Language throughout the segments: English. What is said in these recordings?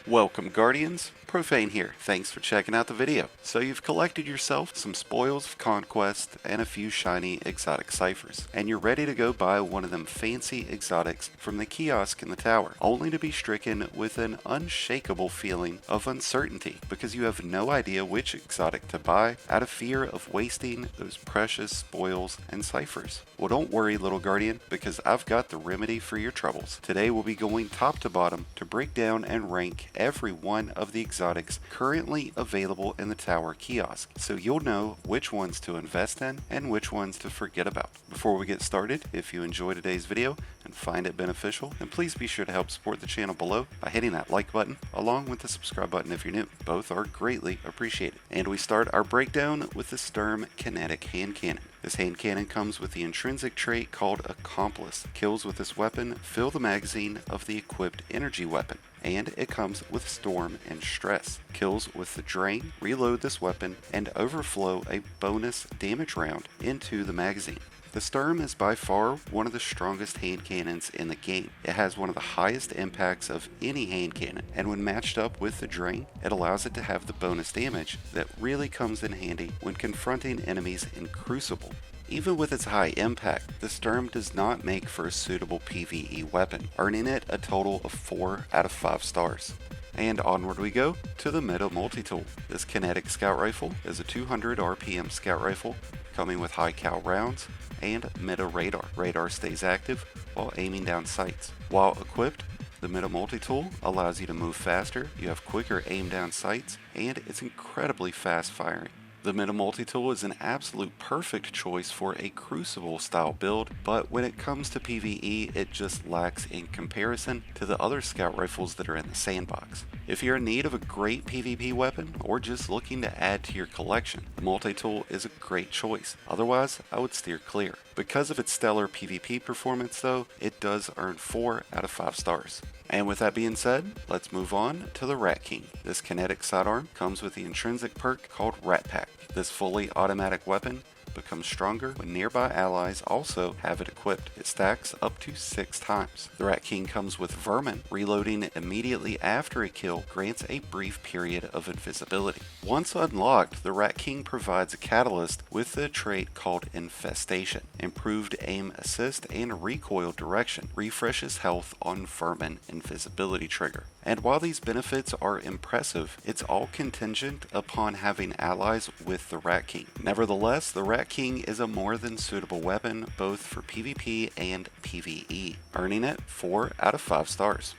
Welcome Guardians, Profane here, thanks for checking out the video. So you've collected yourself some spoils of conquest and a few shiny exotic ciphers, and you're ready to go buy one of them fancy exotics from the kiosk in the tower, only to be stricken with an unshakable feeling of uncertainty because you have no idea which exotic to buy out of fear of wasting those precious spoils and ciphers. Well, don't worry little Guardian, because I've got the remedy for your troubles. Today we'll be going top to bottom to break down and rank every one of the exotics currently available in the tower kiosk, so you'll know which ones to invest in and which ones to forget about. Before we get started, if you enjoyed today's video and find it beneficial, then please be sure to help support the channel below by hitting that like button along with the subscribe button if you're new. Both are greatly appreciated. And we start our breakdown with the Sturm Kinetic Hand Cannon. This hand cannon comes with the intrinsic trait called Accomplice. Kills with this weapon fill the magazine of the equipped energy weapon, and it comes with Storm and Stress. Kills with the Drain reload this weapon and overflow a bonus damage round into the magazine. The Sturm is by far one of the strongest hand cannons in the game. It has one of the highest impacts of any hand cannon, and when matched up with the Drain, it allows it to have the bonus damage that really comes in handy when confronting enemies in Crucible. Even with its high impact, the Sturm does not make for a suitable PvE weapon, earning it a total of 4 out of 5 stars. And onward we go to the Meta Multi-Tool. This kinetic scout rifle is a 200 RPM scout rifle coming with high cal rounds and meta radar. Radar stays active while aiming down sights. While equipped, the Meta Multi-Tool allows you to move faster, you have quicker aim down sights, and it's incredibly fast firing. The Meta Multi-Tool is an absolute perfect choice for a Crucible style build, but when it comes to PvE, it just lacks in comparison to the other scout rifles that are in the sandbox. If you're in need of a great PvP weapon, or just looking to add to your collection, the Multi-Tool is a great choice. Otherwise, I would steer clear. Because of its stellar PvP performance though, it does earn 4 out of 5 stars. And with that being said, let's move on to the Rat King. This kinetic sidearm comes with the intrinsic perk called Rat Pack. This fully automatic weapon becomes stronger when nearby allies also have it equipped. It stacks up to 6 times. The Rat King comes with Vermin. Reloading immediately after a kill grants a brief period of invisibility. Once unlocked, the Rat King provides a catalyst with the trait called Infestation. Improved aim assist and recoil direction refreshes health on Vermin invisibility trigger. And while these benefits are impressive, it's all contingent upon having allies with the Rat King. Nevertheless, the Rat King is a more than suitable weapon both for PvP and PvE, earning it 4 out of 5 stars.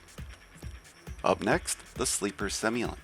Up next, the Sleeper Simulant.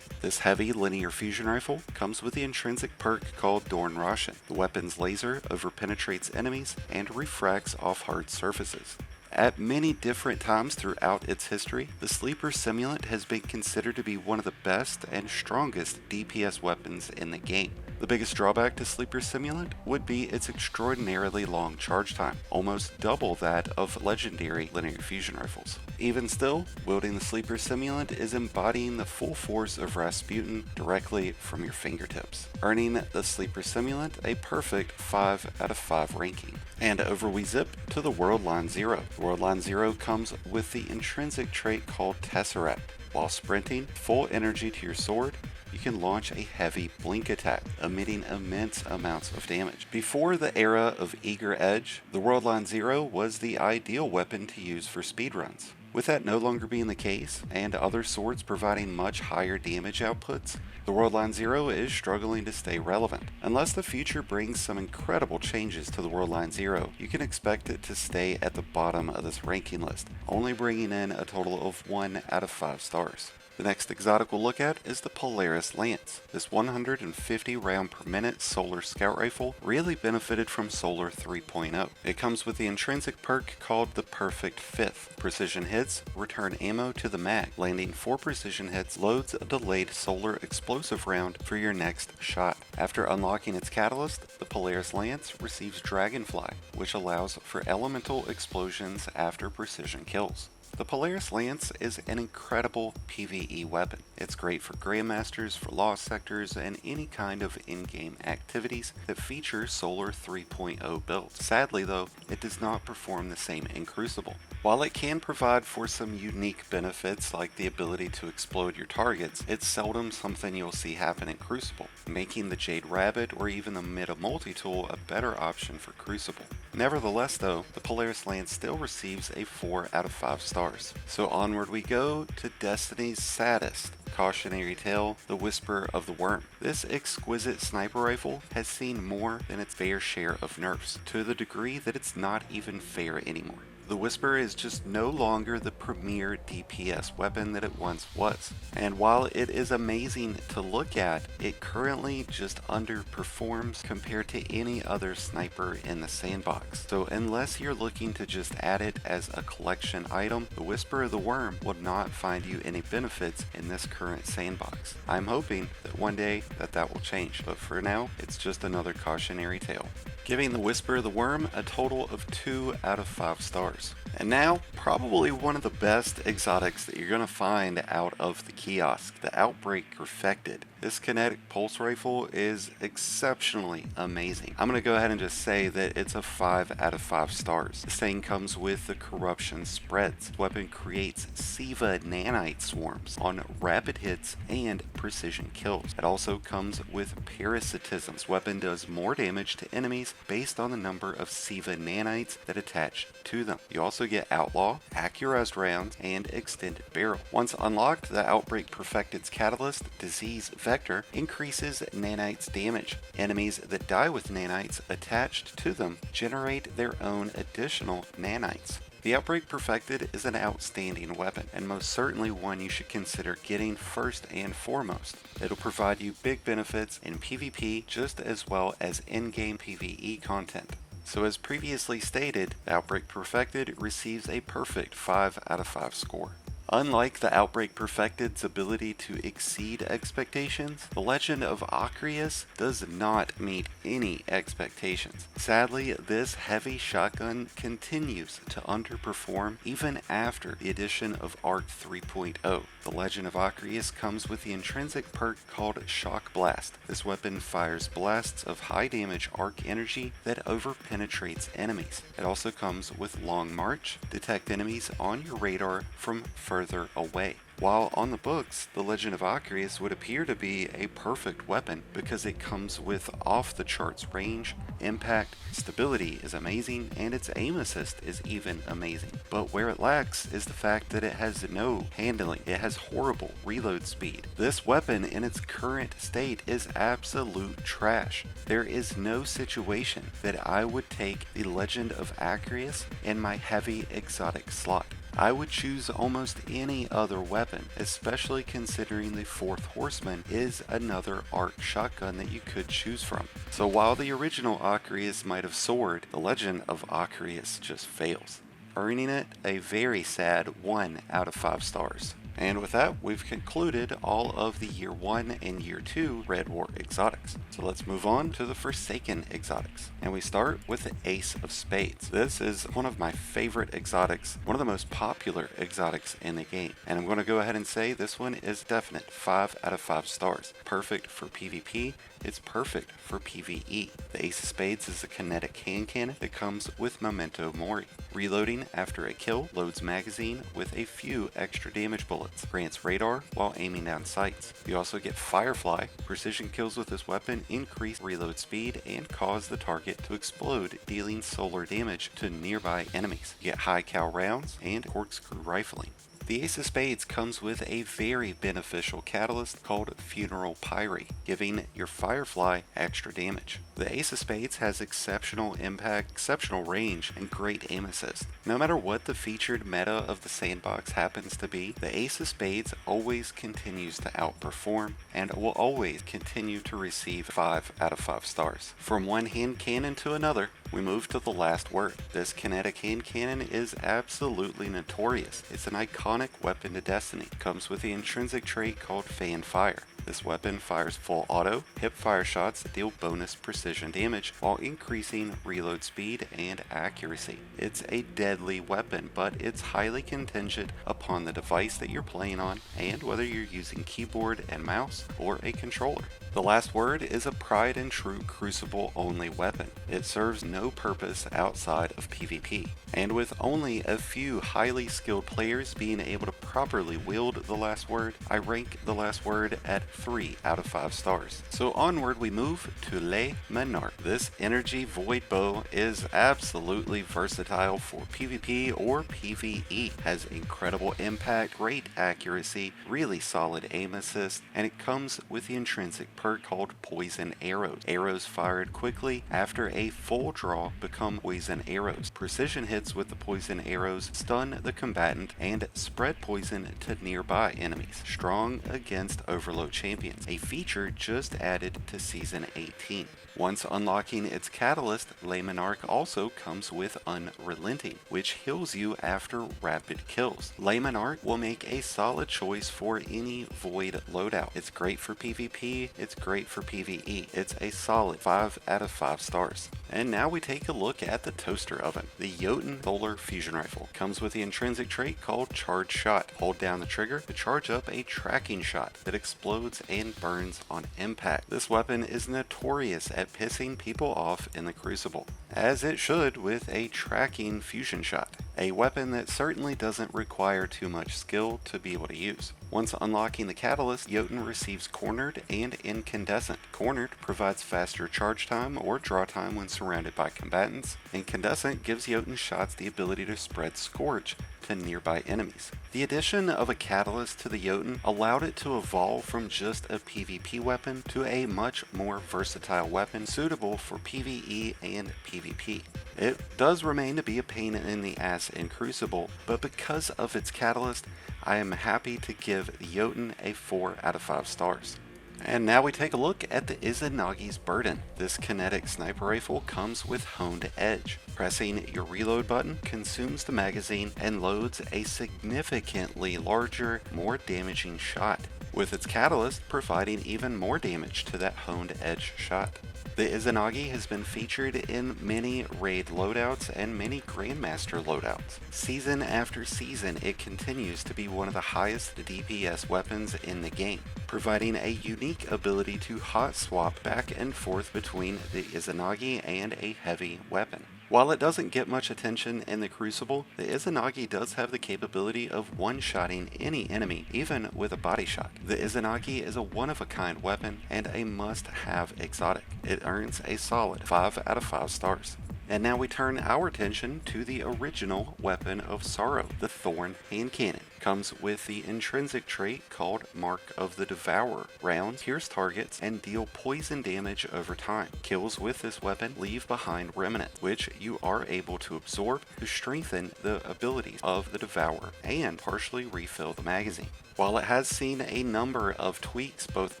This heavy linear fusion rifle comes with the intrinsic perk called Dorn Roshan. The weapon's laser overpenetrates enemies and refracts off hard surfaces. At many different times throughout its history, the Sleeper Simulant has been considered to be one of the best and strongest DPS weapons in the game. The biggest drawback to Sleeper Simulant would be its extraordinarily long charge time, almost double that of legendary linear fusion rifles. Even still, wielding the Sleeper Simulant is embodying the full force of Rasputin directly from your fingertips, earning the Sleeper Simulant a perfect 5 out of 5 ranking. And over we zip to the World Line Zero. The World Line Zero comes with the intrinsic trait called Tesseract. While sprinting full energy to your sword, you can launch a heavy blink attack, emitting immense amounts of damage. Before the era of Eager Edge, the World Line Zero was the ideal weapon to use for speedruns. With that no longer being the case, and other swords providing much higher damage outputs, the World Line Zero is struggling to stay relevant. Unless the future brings some incredible changes to the World Line Zero, you can expect it to stay at the bottom of this ranking list, only bringing in a total of 1 out of 5 stars. The next exotic we'll look at is the Polaris Lance. This 150 round per minute solar scout rifle really benefited from Solar 3.0. It comes with the intrinsic perk called the Perfect Fifth. Precision hits return ammo to the mag. Landing 4 precision hits loads a delayed solar explosive round for your next shot. After unlocking its catalyst, the Polaris Lance receives Dragonfly, which allows for elemental explosions after precision kills. The Polaris Lance is an incredible PvE weapon. It's great for Grandmasters, for Lost Sectors, and any kind of in-game activities that feature Solar 3.0 builds. Sadly though, it does not perform the same in Crucible. While it can provide for some unique benefits like the ability to explode your targets, it's seldom something you'll see happen in Crucible, making the Jade Rabbit or even the Meta Multi-Tool a better option for Crucible. Nevertheless though, the Polaris Lance still receives a 4 out of 5 stars. So onward we go to Destiny's saddest cautionary tale, the Whisper of the Worm. This exquisite sniper rifle has seen more than its fair share of nerfs, to the degree that it's not even fair anymore. The Whisper is just no longer the premier DPS weapon that it once was, and while it is amazing to look at, it currently just underperforms compared to any other sniper in the sandbox. So unless you're looking to just add it as a collection item, the Whisper of the Worm will not find you any benefits in this current sandbox. I'm hoping that one day that will change, but for now, it's just another cautionary tale. Giving the Whisper of the Worm a total of 2 out of 5 stars. And now, probably one of the best exotics that you're going to find out of the Kiosk, the Outbreak Perfected. This kinetic pulse rifle is exceptionally amazing. I'm going to go ahead and just say that it's a 5 out of 5 stars. This thing comes with the Corruption Spreads. The weapon creates SIVA nanite swarms on rapid hits and precision kills. It also comes with Parasitism. This weapon does more damage to enemies based on the number of SIVA nanites that attach to them. You also get Outlaw, Accurized Rounds, and Extended Barrel. Once unlocked, the Outbreak Perfected's Catalyst, Disease Vector, increases nanites damage. Enemies that die with nanites attached to them generate their own additional nanites. The Outbreak Perfected is an outstanding weapon, and most certainly one you should consider getting first and foremost. It'll provide you big benefits in PvP just as well as in-game PvE content. So as previously stated, the Outbreak Perfected receives a perfect 5 out of 5 score. Unlike the Outbreak Perfected's ability to exceed expectations, the Legend of Acreus does not meet any expectations. Sadly, this heavy shotgun continues to underperform even after the addition of Arc 3.0. The Legend of Acreus comes with the intrinsic perk called Shock Blast. This weapon fires blasts of high damage arc energy that overpenetrates enemies. It also comes with Long March, detect enemies on your radar from further away. While on the books, the Legend of Acreus would appear to be a perfect weapon because it comes with off-the-charts range, impact, stability is amazing, and its aim assist is even amazing. But where it lacks is the fact that it has no handling. It has horrible reload speed. This weapon in its current state is absolute trash. There is no situation that I would take the Legend of Acreus in my heavy exotic slot. I would choose almost any other weapon, especially considering the Fourth Horseman is another arc shotgun that you could choose from. So while the original Acreus might have soared, the Legend of Acreus just fails, earning it a very sad 1 out of 5 stars. And with that, we've concluded all of the Year 1 and Year 2 Red War exotics. So let's move on to the Forsaken exotics. And we start with the Ace of Spades. This is one of my favorite exotics, one of the most popular exotics in the game. And I'm going to go ahead and say this one is definite 5 out of 5 stars. Perfect for PvP. It's perfect for PvE. The Ace of Spades is a kinetic hand cannon that comes with Memento Mori. Reloading after a kill loads magazine with a few extra damage bullets. Grants radar while aiming down sights. You also get Firefly. Precision kills with this weapon increase reload speed and cause the target to explode, dealing solar damage to nearby enemies. You get high cal rounds and corkscrew rifling. The Ace of Spades comes with a very beneficial catalyst called Funeral Pyre, giving your Firefly extra damage. The Ace of Spades has exceptional impact, exceptional range, and great aim assist. No matter what the featured meta of the sandbox happens to be, the Ace of Spades always continues to outperform and will always continue to receive 5 out of 5 stars. From one hand cannon to another, we move to the last word. This kinetic hand cannon is absolutely notorious. It's an iconic weapon to Destiny. It comes with the intrinsic trait called Fan Fire. This weapon fires full auto, hip fire shots that deal bonus precision damage while increasing reload speed and accuracy. It's a deadly weapon, but it's highly contingent upon the device that you're playing on and whether you're using keyboard and mouse or a controller. The last word is a tried and true Crucible only weapon. It serves no purpose outside of PvP, and with only a few highly skilled players being able to properly wield the last word, I rank the last word at 3 out of 5 stars. So onward we move to Le Menarque. This energy void bow is absolutely versatile for PvP or PvE. Has incredible impact, great accuracy, really solid aim assist, and it comes with the intrinsic perk called Poison Arrows. Arrows fired quickly after a full draw become poison arrows. Precision hits with the poison arrows stun the combatant and spread poison to nearby enemies. Strong against overload champions, a feature just added to Season 18. Once unlocking its catalyst, Le Menarque also comes with Unrelenting, which heals you after rapid kills. Le Menarque will make a solid choice for any void loadout. It's great for PvP, it's great for PvE. It's a solid 5 out of 5 stars. And now we take a look at the toaster oven. The Jotun Solar Fusion Rifle comes with the intrinsic trait called Charge Shot. Hold down the trigger to charge up a tracking shot that explodes and burns on impact. This weapon is notorious at pissing people off in the Crucible, as it should with a tracking fusion shot, a weapon that certainly doesn't require too much skill to be able to use. Once unlocking the catalyst, Jotun receives Cornered and Incandescent. Cornered provides faster charge time or draw time when surrounded by combatants. Incandescent gives Jotun shots the ability to spread Scourge to nearby enemies. The addition of a catalyst to the Jotun allowed it to evolve from just a PvP weapon to a much more versatile weapon suitable for PvE and PvP. It does remain to be a pain in the ass in Crucible, but because of its catalyst, I am happy to give the Jotun a 4 out of 5 stars. And now we take a look at the Izanagi's Burden. This kinetic sniper rifle comes with honed edge. Pressing your reload button consumes the magazine and loads a significantly larger, more damaging shot, with its catalyst providing even more damage to that honed edge shot. The Izanagi has been featured in many raid loadouts and many Grandmaster loadouts. Season after season, it continues to be one of the highest DPS weapons in the game, providing a unique ability to hot swap back and forth between the Izanagi and a heavy weapon. While it doesn't get much attention in the Crucible, the Izanagi does have the capability of one-shotting any enemy, even with a body shot. The Izanagi is a one-of-a-kind weapon and a must-have exotic. It earns a solid 5 out of 5 stars. And now we turn our attention to the original weapon of sorrow, the Thorn Hand Cannon. Comes with the intrinsic trait called Mark of the Devourer. Rounds pierce targets and deal poison damage over time. Kills with this weapon leave behind remnants, which you are able to absorb to strengthen the abilities of the Devourer and partially refill the magazine. While it has seen a number of tweaks, both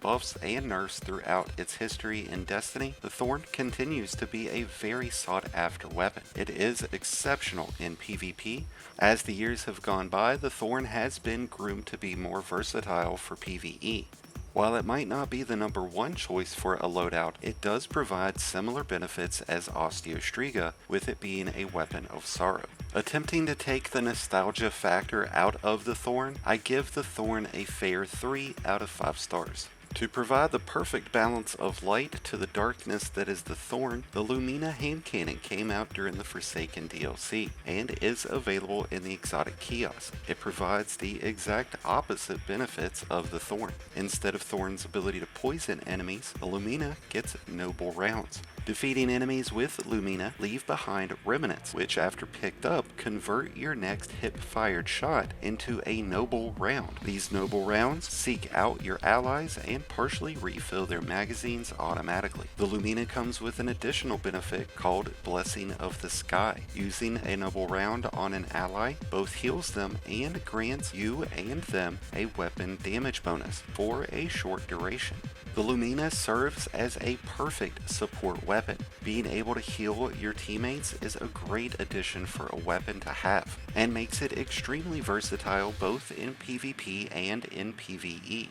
buffs and nerfs throughout its history in Destiny, the Thorn continues to be a very sought after weapon. It is exceptional in PvP. As the years have gone by, the Thorn has been groomed to be more versatile for PvE. While it might not be the number one choice for a loadout, it does provide similar benefits as Osteostriga, with it being a weapon of sorrow. Attempting to take the nostalgia factor out of the Thorn, I give the Thorn a fair 3 out of 5 stars. To provide the perfect balance of light to the darkness that is the Thorn, the Lumina hand cannon came out during the Forsaken DLC and is available in the exotic kiosk. It provides the exact opposite benefits of the Thorn. Instead of Thorn's ability to poison enemies, the Lumina gets noble rounds. Defeating enemies with Lumina leave behind remnants, which after picked up convert your next hip-fired shot into a noble round. These noble rounds seek out your allies and partially refill their magazines automatically. The Lumina comes with an additional benefit called Blessing of the Sky. Using a noble round on an ally both heals them and grants you and them a weapon damage bonus for a short duration. The Lumina serves as a perfect support weapon. Being able to heal your teammates is a great addition for a weapon to have, and makes it extremely versatile both in PvP and in PvE.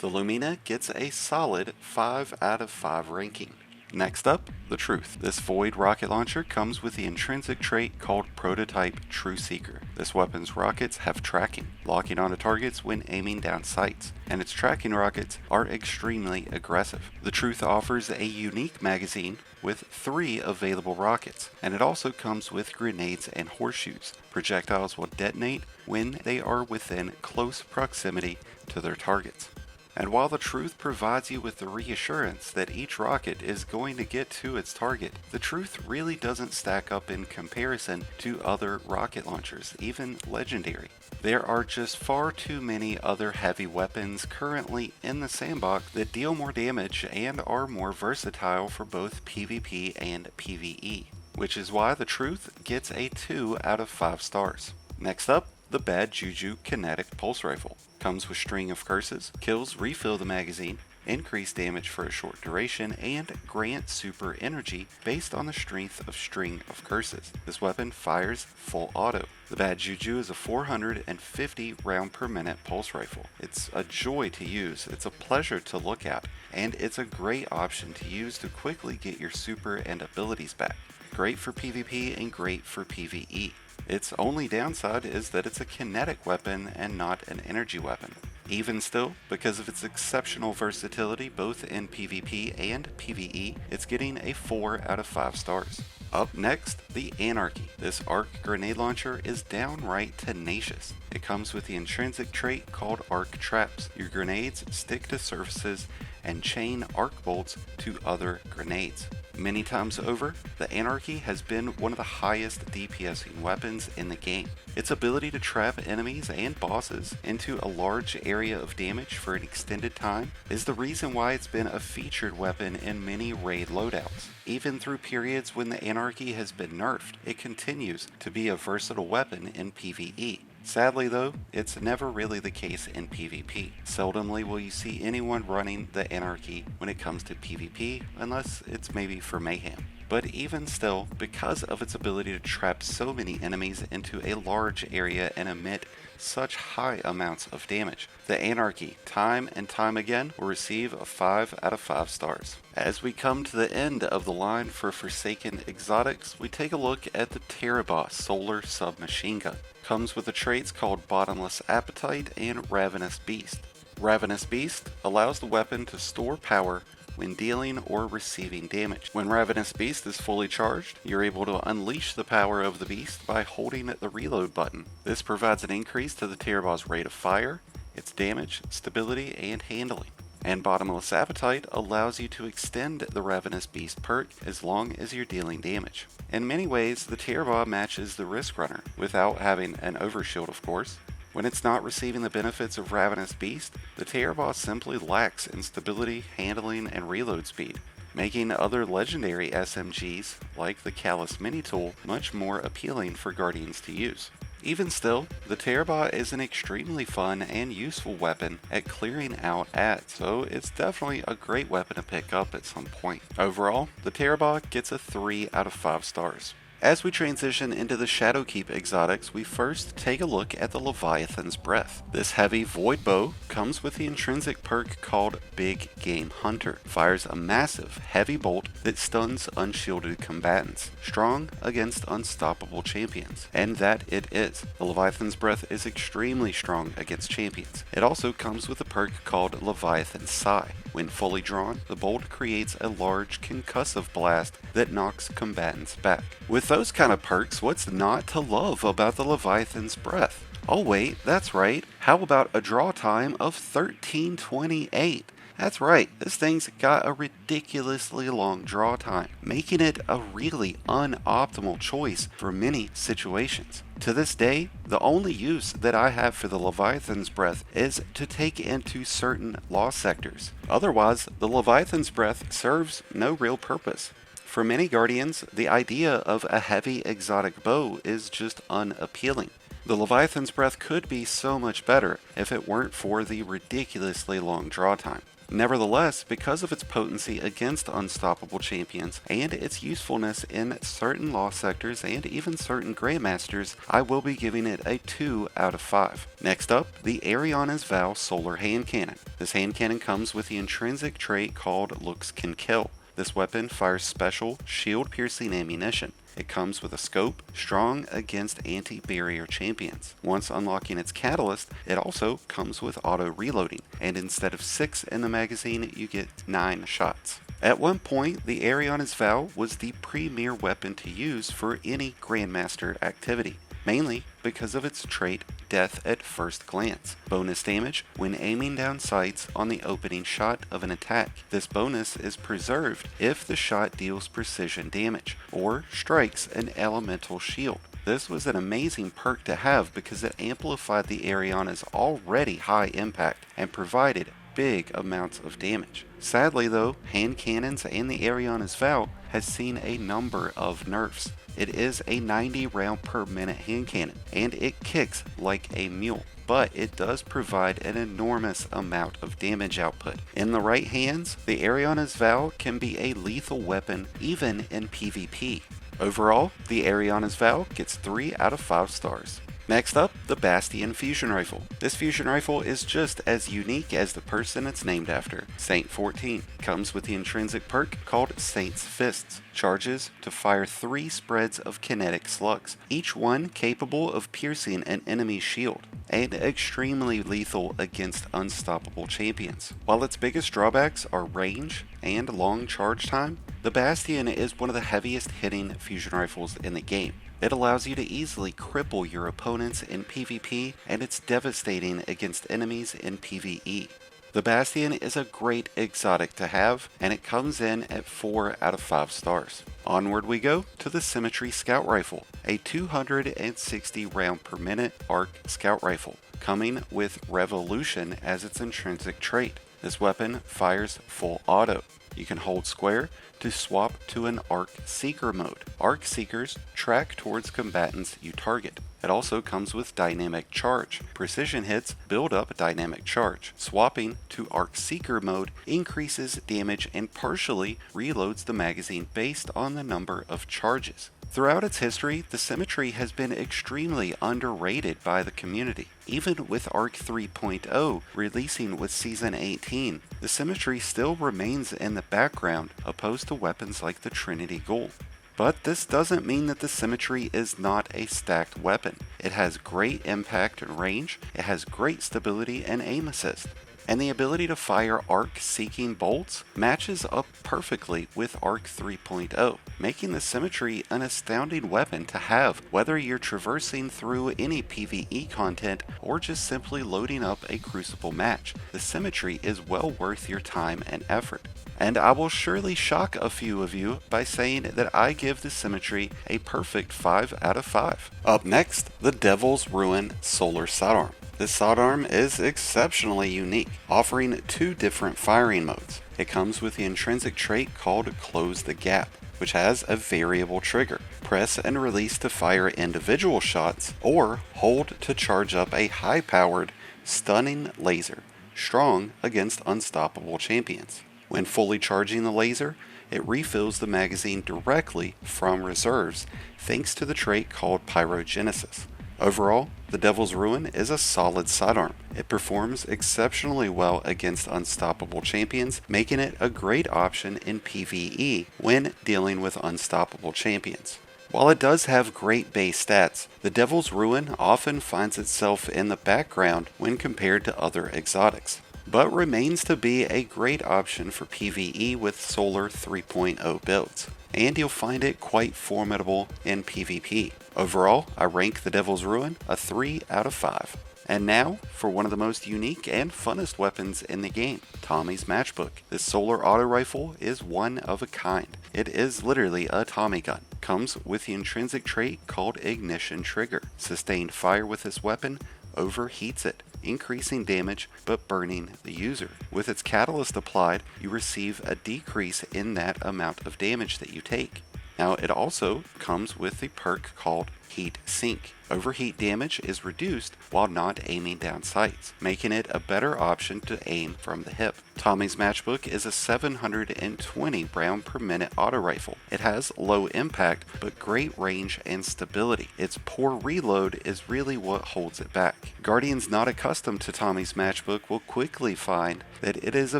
The Lumina gets a solid 5 out of 5 ranking. Next up, the Truth. This Void rocket launcher comes with the intrinsic trait called Prototype True Seeker. This weapon's rockets have tracking, locking onto targets when aiming down sights, and its tracking rockets are extremely aggressive. The Truth offers a unique magazine with 3 available rockets, and it also comes with grenades and horseshoes. Projectiles will detonate when they are within close proximity to their targets. And while the Truth provides you with the reassurance that each rocket is going to get to its target, the Truth really doesn't stack up in comparison to other rocket launchers, even legendary. There are just far too many other heavy weapons currently in the sandbox that deal more damage and are more versatile for both PvP and PvE, which is why the Truth gets a 2 out of 5 stars. Next up, the Bad Juju Kinetic Pulse Rifle. Comes with String of Curses, kills refill the magazine, increase damage for a short duration, and grant super energy based on the strength of String of Curses. This weapon fires full auto. The Bad Juju is a 450 round per minute pulse rifle. It's a joy to use, it's a pleasure to look at, and it's a great option to use to quickly get your super and abilities back. Great for PvP and great for PvE. Its only downside is that it's a kinetic weapon and not an energy weapon. Even still, because of its exceptional versatility both in PvP and PvE, it's getting a 4 out of 5 stars. Up next, the Anarchy. This arc grenade launcher is downright tenacious. It comes with the intrinsic trait called Arc Traps. Your grenades stick to surfaces and chain arc bolts to other grenades. Many times over, the Anarchy has been one of the highest DPSing weapons in the game. Its ability to trap enemies and bosses into a large area of damage for an extended time is the reason why it's been a featured weapon in many raid loadouts. Even through periods when the Anarchy has been nerfed, it continues to be a versatile weapon in PvE. Sadly though, it's never really the case in PvP. Seldomly will you see anyone running the Anarchy when it comes to PvP, unless it's maybe for mayhem. But even still, because of its ability to trap so many enemies into a large area and emit such high amounts of damage, the Anarchy, time and time again, will receive a 5 out of 5 stars. As we come to the end of the line for Forsaken Exotics, we take a look at the Terrorboss Solar Submachine Gun. Comes with the traits called Bottomless Appetite and Ravenous Beast. Ravenous Beast allows the weapon to store power when dealing or receiving damage. When Ravenous Beast is fully charged, you're able to unleash the power of the beast by holding the reload button. This provides an increase to the Terrorboss rate of fire, its damage, stability, and handling. And Bottomless Appetite allows you to extend the Ravenous Beast perk as long as you're dealing damage. In many ways, the Terrorboss matches the Risk Runner, without having an overshield of course. When it's not receiving the benefits of Ravenous Beast, the Terrorboss simply lacks in stability, handling, and reload speed, making other legendary SMGs, like the Callus Mini Tool, much more appealing for Guardians to use. Even still, the Terrorboss is an extremely fun and useful weapon at clearing out ads, so it's definitely a great weapon to pick up at some point. Overall, the Terrorboss gets a 3 out of 5 stars. As we transition into the Shadowkeep Exotics, we first take a look at the Leviathan's Breath. This heavy void bow comes with the intrinsic perk called Big Game Hunter. Fires a massive, heavy bolt that stuns unshielded combatants, strong against unstoppable champions. And that it is. The Leviathan's Breath is extremely strong against champions. It also comes with a perk called Leviathan Sigh. When fully drawn, the bolt creates a large concussive blast that knocks combatants back. With those kind of perks, what's not to love about the Leviathan's Breath? Oh wait, that's right. How about a draw time of 1328? That's right, this thing's got a ridiculously long draw time, making it a really unoptimal choice for many situations. To this day, the only use that I have for the Leviathan's Breath is to take into certain lost sectors. Otherwise, the Leviathan's Breath serves no real purpose. For many Guardians, the idea of a heavy exotic bow is just unappealing. The Leviathan's Breath could be so much better if it weren't for the ridiculously long draw time. Nevertheless, because of its potency against unstoppable champions and its usefulness in certain lost sectors and even certain Grandmasters, I will be giving it a 2 out of 5. Next up, the Ariana's Vow Solar Hand Cannon. This hand cannon comes with the intrinsic trait called Looks Can Kill. This weapon fires special, shield-piercing ammunition. It comes with a scope, strong against anti-barrier champions. Once unlocking its catalyst, it also comes with auto-reloading, and instead of 6 in the magazine, you get 9 shots. At one point, the Ariana's Vow was the premier weapon to use for any Grandmaster activity, mainly because of its trait Death at First Glance. Bonus damage when aiming down sights on the opening shot of an attack. This bonus is preserved if the shot deals precision damage or strikes an elemental shield. This was an amazing perk to have because it amplified the Ariana's already high impact and provided big amounts of damage. Sadly though, hand cannons and the Ariana's Vow has seen a number of nerfs. It is a 90 round per minute hand cannon, and it kicks like a mule, but it does provide an enormous amount of damage output. In the right hands, the Ariana's Vow can be a lethal weapon even in PvP. Overall, the Ariana's Vow gets 3 out of 5 stars. Next up, the Bastion Fusion Rifle. This fusion rifle is just as unique as the person it's named after, Saint 14. Comes with the intrinsic perk called Saint's Fists. Charges to fire 3 spreads of kinetic slugs, each one capable of piercing an enemy's shield, and extremely lethal against unstoppable champions. While its biggest drawbacks are range and long charge time, the Bastion is one of the heaviest hitting fusion rifles in the game. It allows you to easily cripple your opponents in PvP, and it's devastating against enemies in PvE. The Bastion is a great exotic to have, and it comes in at 4 out of 5 stars. Onward we go to the Symmetry Scout Rifle, a 260 round per minute arc scout rifle, coming with Revolution as its intrinsic trait. This weapon fires full auto. You can hold square to swap to an Arc Seeker mode. Arc Seekers track towards combatants you target. It also comes with Dynamic Charge. Precision hits build up Dynamic Charge. Swapping to Arc Seeker mode increases damage and partially reloads the magazine based on the number of charges. Throughout its history, the Symmetry has been extremely underrated by the community. Even with Arc 3.0 releasing with Season 18, the Symmetry still remains in the background opposed to weapons like the Trinity Ghoul. But this doesn't mean that the Symmetry is not a stacked weapon. It has great impact and range, it has great stability and aim assist, and the ability to fire arc-seeking bolts matches up perfectly with Arc 3.0, making the Symmetry an astounding weapon to have whether you're traversing through any PvE content or just simply loading up a Crucible match. The Symmetry is well worth your time and effort. And I will surely shock a few of you by saying that I give the Symmetry a perfect 5 out of 5. Up next, the Devil's Ruin Solar Sidearm. This sidearm is exceptionally unique, offering 2 different firing modes. It comes with the intrinsic trait called Close the Gap, which has a variable trigger. Press and release to fire individual shots, or hold to charge up a high-powered, stunning laser, strong against unstoppable champions. When fully charging the laser, it refills the magazine directly from reserves thanks to the trait called Pyrogenesis. Overall, the Devil's Ruin is a solid sidearm. It performs exceptionally well against unstoppable champions, making it a great option in PvE when dealing with unstoppable champions. While it does have great base stats, the Devil's Ruin often finds itself in the background when compared to other exotics, but remains to be a great option for PvE with Solar 3.0 builds, and you'll find it quite formidable in PvP. Overall, I rank the Devil's Ruin a 3 out of 5. And now, for one of the most unique and funnest weapons in the game, Tommy's Matchbook. This solar auto rifle is one of a kind. It is literally a Tommy gun. Comes with the intrinsic trait called Ignition Trigger. Sustained fire with this weapon overheats it, increasing damage but burning the user. With its catalyst applied, you receive a decrease in that amount of damage that you take. Now, it also comes with the perk called Heat Sink. Overheat damage is reduced while not aiming down sights, making it a better option to aim from the hip. Tommy's Matchbook is a 720 round per minute auto rifle. It has low impact but great range and stability. Its poor reload is really what holds it back. Guardians not accustomed to Tommy's Matchbook will quickly find that it is a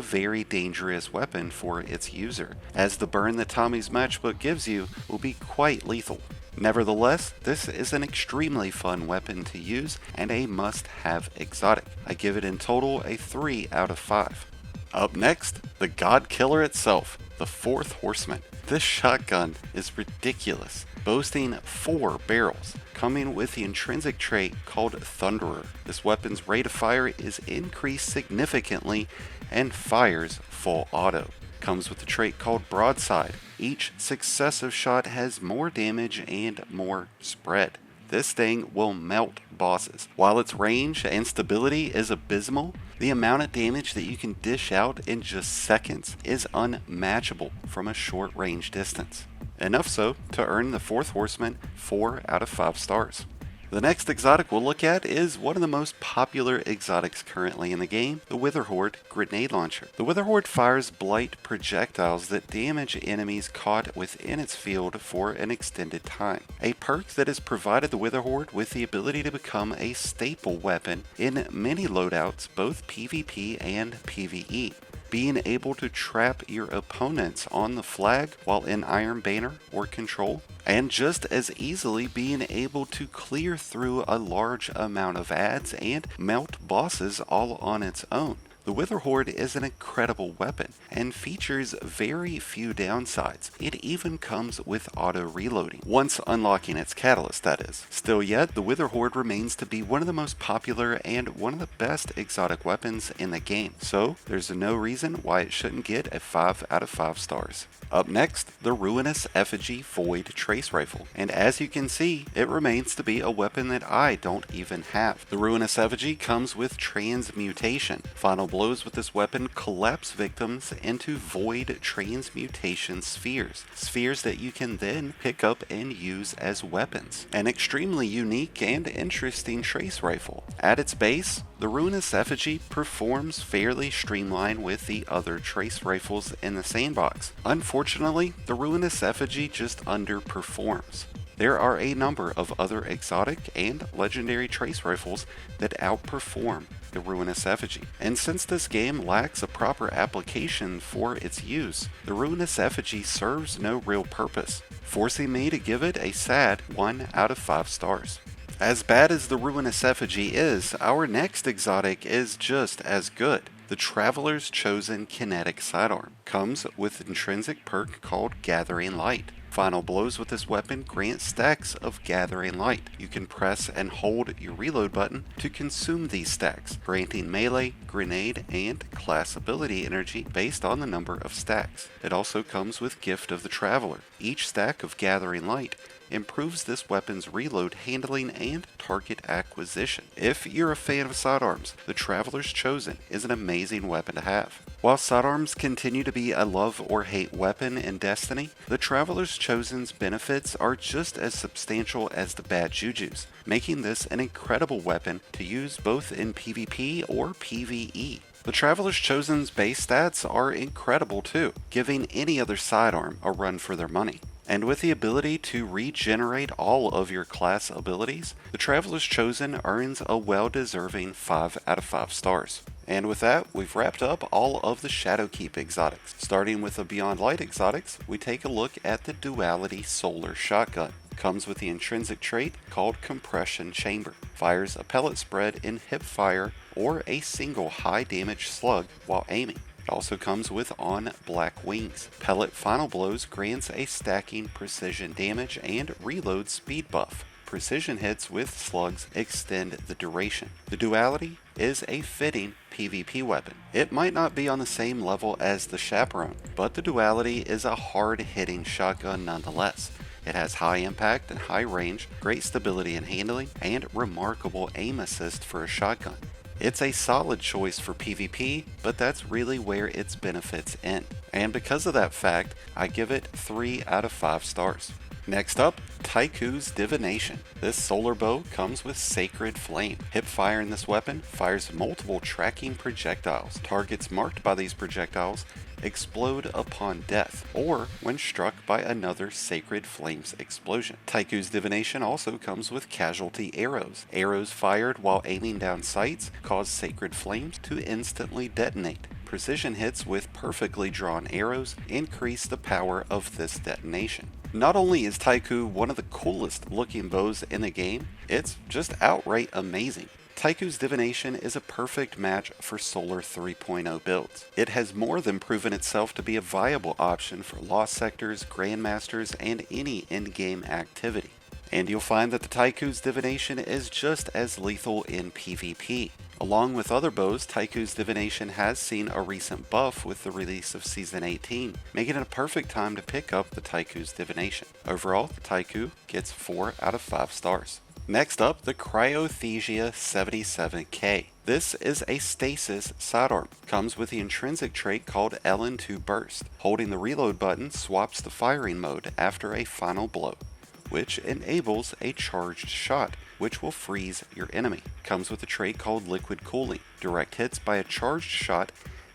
very dangerous weapon for its user, as the burn that Tommy's Matchbook gives you will be quite lethal. Nevertheless, this is an extremely fun weapon to use and a must-have exotic. I give it in total a 3 out of 5. Up next, the God Killer itself, the Fourth Horseman. This shotgun is ridiculous, boasting 4 barrels, coming with the intrinsic trait called Thunderer. This weapon's rate of fire is increased significantly and fires full auto. Comes with the trait called Broadside. Each successive shot has more damage and more spread. This thing will melt bosses. While its range and stability is abysmal, the amount of damage that you can dish out in just seconds is unmatchable from a short range distance. Enough so to earn the Fourth Horseman 4 out of 5 stars. The next exotic we'll look at is one of the most popular exotics currently in the game, the Witherhoard Grenade Launcher. The Witherhoard fires blight projectiles that damage enemies caught within its field for an extended time. A perk that has provided the Witherhoard with the ability to become a staple weapon in many loadouts, both PvP and PvE. Being able to trap your opponents on the flag while in Iron Banner or Control, and just as easily being able to clear through a large amount of adds and melt bosses all on its own. The Witherhoard is an incredible weapon and features very few downsides. It even comes with auto reloading, once unlocking its catalyst, that is. Still yet, the Witherhoard remains to be one of the most popular and one of the best exotic weapons in the game, so there's no reason why it shouldn't get a 5 out of 5 stars. Up next, the Ruinous Effigy Void Trace Rifle, and as you can see, it remains to be a weapon that I don't even have. The Ruinous Effigy comes with Transmutation. Final blows with this weapon collapse victims into void transmutation spheres. Spheres that you can then pick up and use as weapons. An extremely unique and interesting trace rifle. At its base, the Ruinous Effigy performs fairly streamlined with the other trace rifles in the sandbox. Unfortunately, the Ruinous Effigy just underperforms. There are a number of other exotic and legendary trace rifles that outperform the Ruinous Effigy. And since this game lacks a proper application for its use, the Ruinous Effigy serves no real purpose, forcing me to give it a sad 1 out of 5 stars. As bad as the Ruinous Effigy is, our next exotic is just as good. The Traveler's Chosen Kinetic Sidearm comes with an intrinsic perk called Gathering Light. Final blows with this weapon grant stacks of Gathering Light. You can press and hold your reload button to consume these stacks, granting melee, grenade, and class ability energy based on the number of stacks. It also comes with Gift of the Traveler. Each stack of Gathering Light improves this weapon's reload handling and target acquisition. If you're a fan of sidearms, the Traveler's Chosen is an amazing weapon to have. While sidearms continue to be a love or hate weapon in Destiny, the Traveler's Chosen's benefits are just as substantial as the bad jujus, making this an incredible weapon to use both in PvP or PvE. The Traveler's Chosen's base stats are incredible too, giving any other sidearm a run for their money. And with the ability to regenerate all of your class abilities, the Traveler's Chosen earns a well-deserving 5 out of 5 stars. And with that, we've wrapped up all of the Shadowkeep exotics. Starting with the Beyond Light exotics, we take a look at the Duality Solar Shotgun. Comes with the intrinsic trait called Compression Chamber. Fires a pellet spread in hip fire or a single high damage slug while aiming. It also comes with On Black Wings. Pellet Final Blows grants a stacking precision damage and reload speed buff. Precision hits with slugs extend the duration. The Duality is a fitting PvP weapon. It might not be on the same level as the Chaperone, but the Duality is a hard-hitting shotgun nonetheless. It has high impact and high range, great stability and handling, and remarkable aim assist for a shotgun. It's a solid choice for PvP, but that's really where its benefits end. And because of that fact, I give it 3 out of 5 stars. Next up, Taiku's Divination. This solar bow comes with Sacred Flame. Hip fire in this weapon fires multiple tracking projectiles. Targets marked by these projectiles explode upon death, or when struck by another Sacred Flames explosion. Taiku's Divination also comes with Casualty Arrows. Arrows fired while aiming down sights cause Sacred Flames to instantly detonate. Precision hits with perfectly drawn arrows increase the power of this detonation. Not only is Taiku one of the coolest looking bows in the game, it's just outright amazing. Taiku's Divination is a perfect match for Solar 3.0 builds. It has more than proven itself to be a viable option for Lost Sectors, Grandmasters, and any in-game activity. And you'll find that the Taiku's Divination is just as lethal in PvP. Along with other bows, Taiku's Divination has seen a recent buff with the release of Season 18, making it a perfect time to pick up the Taiku's Divination. Overall, the Taiku gets 4 out of 5 stars. Next up, the Cryothesia 77K. This is a stasis sidearm. Comes with the intrinsic trait called LN2 Burst. Holding the reload button swaps the firing mode after a final blow, which enables a charged shot, which will freeze your enemy. Comes with a trait called Liquid Cooling. Direct hits by a charged shot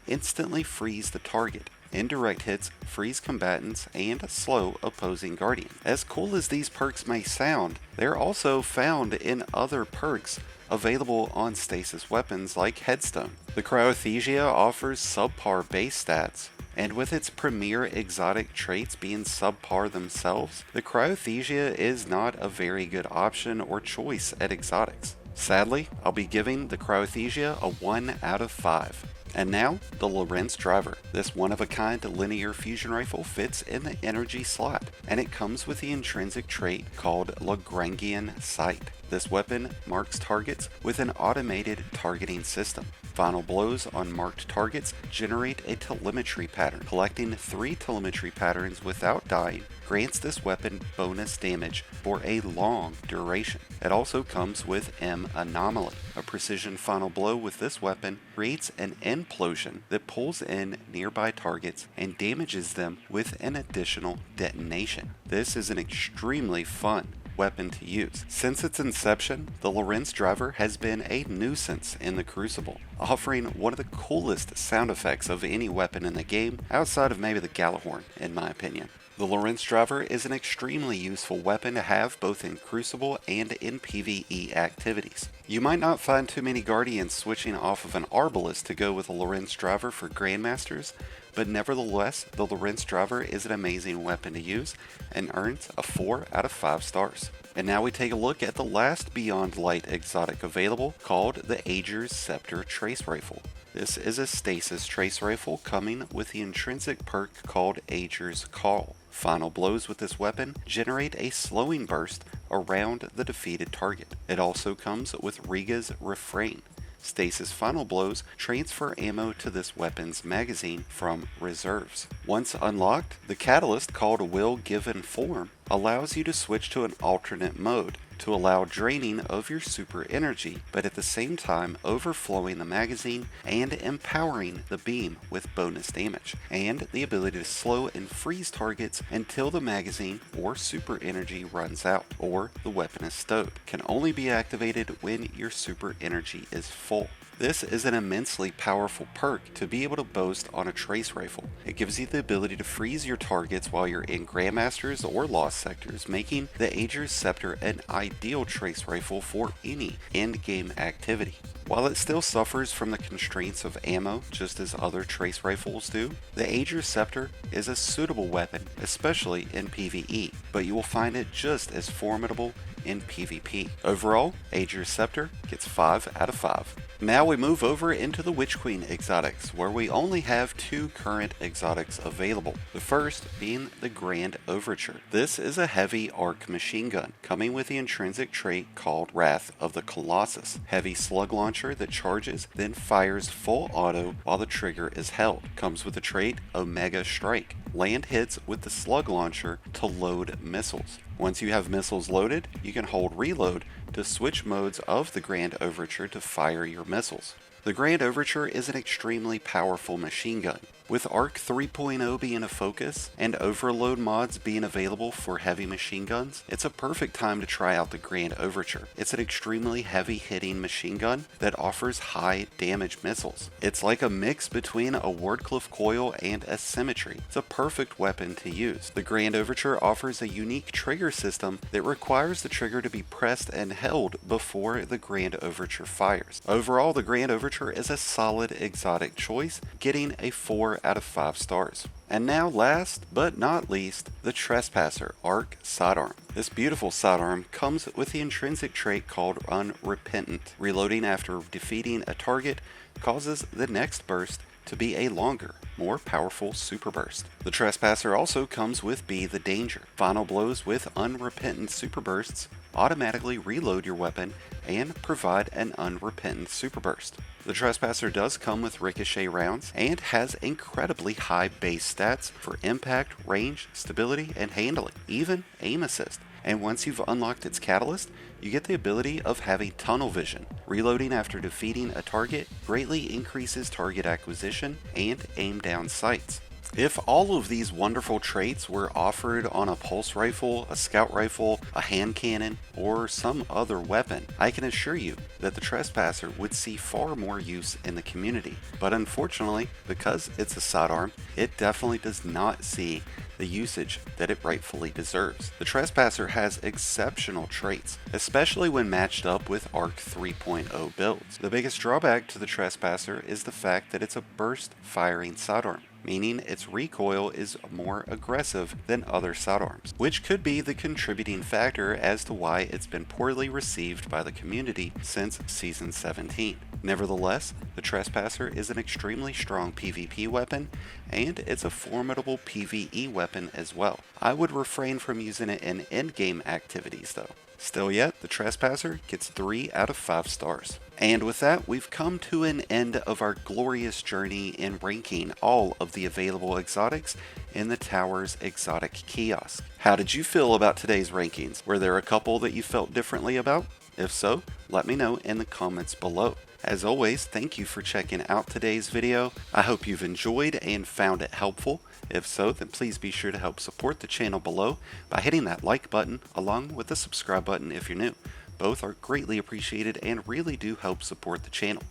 instantly freeze the target. Indirect hits freeze combatants and slow opposing guardian. As cool as these perks may sound, they're also found in other perks available on stasis weapons like Headstone. The Cryothesia offers subpar base stats, and with its premier exotic traits being subpar themselves, the Cryothesia is not a very good option or choice at exotics. Sadly, I'll be giving the Cryothesia a 1 out of 5. And now, the Lorentz Driver. This one-of-a-kind linear fusion rifle fits in the energy slot, and it comes with the intrinsic trait called Lagrangian Sight. This weapon marks targets with an automated targeting system. Final blows on marked targets generate a telemetry pattern. Collecting 3 telemetry patterns without dying grants this weapon bonus damage for a long duration. It also comes with M Anomaly. A precision final blow with this weapon creates an implosion that pulls in nearby targets and damages them with an additional detonation. This is an extremely fun weapon to use. Since its inception, the Lorentz Driver has been a nuisance in the Crucible, offering one of the coolest sound effects of any weapon in the game, outside of maybe the Gallahorn, in my opinion. The Lorentz Driver is an extremely useful weapon to have both in Crucible and in PvE activities. You might not find too many Guardians switching off of an Arbalest to go with a Lorentz Driver for Grandmasters, but nevertheless, the Lorentz Driver is an amazing weapon to use and earns a 4 out of 5 stars. And now we take a look at the last Beyond Light exotic available, called the Ager's Scepter Trace Rifle. This is a stasis trace rifle coming with the intrinsic perk called Ager's Call. Final blows with this weapon generate a slowing burst around the defeated target. It also comes with Riga's Refrain. Stasis final blows transfer ammo to this weapon's magazine from reserves. Once unlocked, the catalyst called Will Given Form allows you to switch to an alternate mode to allow draining of your super energy, but at the same time overflowing the magazine and empowering the beam with bonus damage, and the ability to slow and freeze targets until the magazine or super energy runs out, or the weapon is stowed. Can only be activated when your super energy is full. This is an immensely powerful perk to be able to boast on a trace rifle. It gives you the ability to freeze your targets while you're in Grandmasters or Lost Sectors, making the Ager's Scepter an ideal trace rifle for any end-game activity. While it still suffers from the constraints of ammo, just as other trace rifles do, the Ager's Scepter is a suitable weapon, especially in PvE, but you will find it just as formidable in PvP. Overall, Ager's Scepter gets 5 out of 5. Now we move over into the Witch Queen exotics, where we only have 2 current exotics available. The first being the Grand Overture. This is a heavy arc machine gun, coming with the intrinsic trait called Wrath of the Colossus. Heavy slug launcher that charges, then fires full auto while the trigger is held. Comes with the trait Omega Strike. Land hits with the slug launcher to load missiles. Once you have missiles loaded, you can hold reload to switch modes of the Grand Overture to fire your missiles. The Grand Overture is an extremely powerful machine gun. With Arc 3.0 being a focus, and Overload mods being available for heavy machine guns, it's a perfect time to try out the Grand Overture. It's an extremely heavy-hitting machine gun that offers high damage missiles. It's like a mix between a Wardcliffe coil and a Symmetry. It's a perfect weapon to use. The Grand Overture offers a unique trigger system that requires the trigger to be pressed and held before the Grand Overture fires. Overall, the Grand Overture is a solid exotic choice, getting a 4 out of 5 stars. And now last but not least, the Trespasser Arc Sidearm. This beautiful sidearm comes with the intrinsic trait called Unrepentant. Reloading after defeating a target causes the next burst to be a longer, more powerful super burst. The Trespasser also comes with Be the Danger. Final blows with Unrepentant super bursts automatically reload your weapon and provide an unrepentant super burst. The Trespasser does come with ricochet rounds and has incredibly high base stats for impact, range, stability, and handling, even aim assist. And once you've unlocked its catalyst, you get the ability of having tunnel vision. Reloading after defeating a target greatly increases target acquisition and aim down sights. If all of these wonderful traits were offered on a pulse rifle, a scout rifle, a hand cannon, or some other weapon, I can assure you that the Trespasser would see far more use in the community. But unfortunately, because it's a sidearm, it definitely does not see the usage that it rightfully deserves. The Trespasser has exceptional traits, especially when matched up with Arc 3.0 builds. The biggest drawback to the Trespasser is the fact that it's a burst firing sidearm, meaning its recoil is more aggressive than other sidearms, which could be the contributing factor as to why it's been poorly received by the community since Season 17. Nevertheless, the Trespasser is an extremely strong PvP weapon, and it's a formidable PvE weapon as well. I would refrain from using it in endgame activities though. Still yet, the Trespasser gets 3 out of 5 stars. And with that, we've come to an end of our glorious journey in ranking all of the available exotics in the Tower's Exotic Kiosk. How did you feel about today's rankings? Were there a couple that you felt differently about? If so, let me know in the comments below. As always, thank you for checking out today's video. I hope you've enjoyed and found it helpful. If so, then please be sure to help support the channel below by hitting that like button along with the subscribe button if you're new. Both are greatly appreciated and really do help support the channel.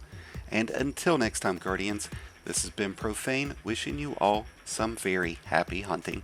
And until next time, Guardians, this has been Profane, wishing you all some very happy hunting.